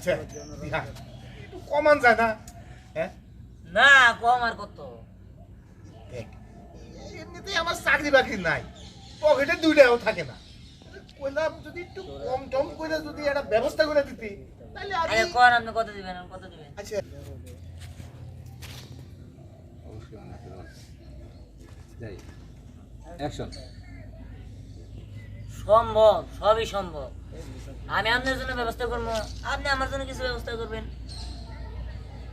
আচ্ছা হ্যাঁ, একটু কমান যায় না? হ্যাঁ না কম আর কত? দেখ, এমনিতেই আমার চাকরি বাকরি নাই, পকেটে 2 টাকাও থাকে না। কইলাম যদি একটু কম টম করে যদি একটা ব্যবস্থা করে দিতি তাহলে আমি। আরে কোন আপনি কত দিবেন? কত দিবেন? আচ্ছা সম্ভব, সবই সম্ভব। আমি আপনার জন্য ব্যবস্থা করবো, আপনি আমার জন্য কিছু ব্যবস্থা করবেন।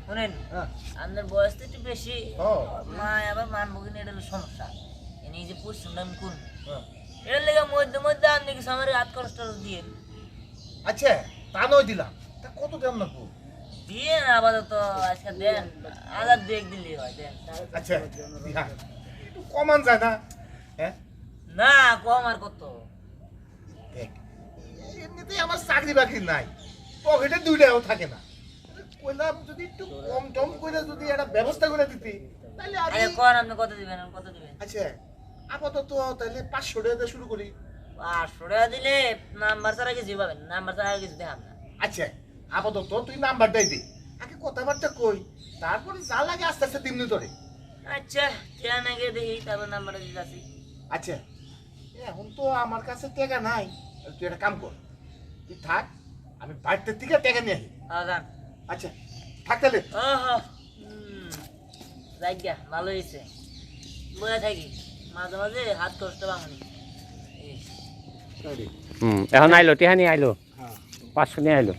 শুনেন, হ্যাঁ আপনার বয়স তো একটু বেশি, ও মা আবার মানবো কিনা এটা হলো সমস্যা। এই যে পরিশ্রমটা আমি করবো, হ্যাঁ। এটার লেগে মধ্যে মধ্যে আপনি কিছু আমার হাত খরচ টরচ দিয়ে আচ্ছা তা নয় দিলাম, তা কত দাম লাগবো? দিয়ে আপাতত আজকে দেন, 1000 দিলেই হয়, দেন। আচ্ছা হ্যাঁ, একটু কমান যায় না? হ্যাঁ না কম আর কত? দেখ, এমনিতেই আমার চাকরি বাকরি নাই, পকেটে 2 টাকাও থাকে না। কইলাম যদি একটু কম টম করে যদি একটা ব্যবস্থা করে দিতি তাহলে আমি। আরে কোন আপনি কত দিবেন? কত দিবেন? আচ্ছা আপাতত তাহলে 500 টাকা দিয়ে শুরু করি। 500 টাকা দিলে নাম্বার ছাড়া কিছু পাবেন, নাম্বার ছাড়া কিছু দেখান না। আচ্ছা আপাতত তুই নাম্বারটাই দে, আগে কথাবার্তা কই, তারপরে যা লাগে আস্তে আস্তে দিমনি তোরে। আচ্ছা কেন আগে দেখি, তারপর নাম্বারটা দিতে আসি। আচ্ছা এখন তো আমার কাছে টাকা নাই, তুই একটা কাম কর, তুই থাক, আমি বাড়িতে থেকে টাকা নিয়ে আসি। যান। আচ্ছা থাক তাহলে। যাইগা ভালো হয়েছে, বয়ে থাকি মাঝে মাঝে হাত কষ্ট ভাঙনি। এখন আইলো টিহানি আইলো হ্যাঁ 500 নিয়ে আইলো।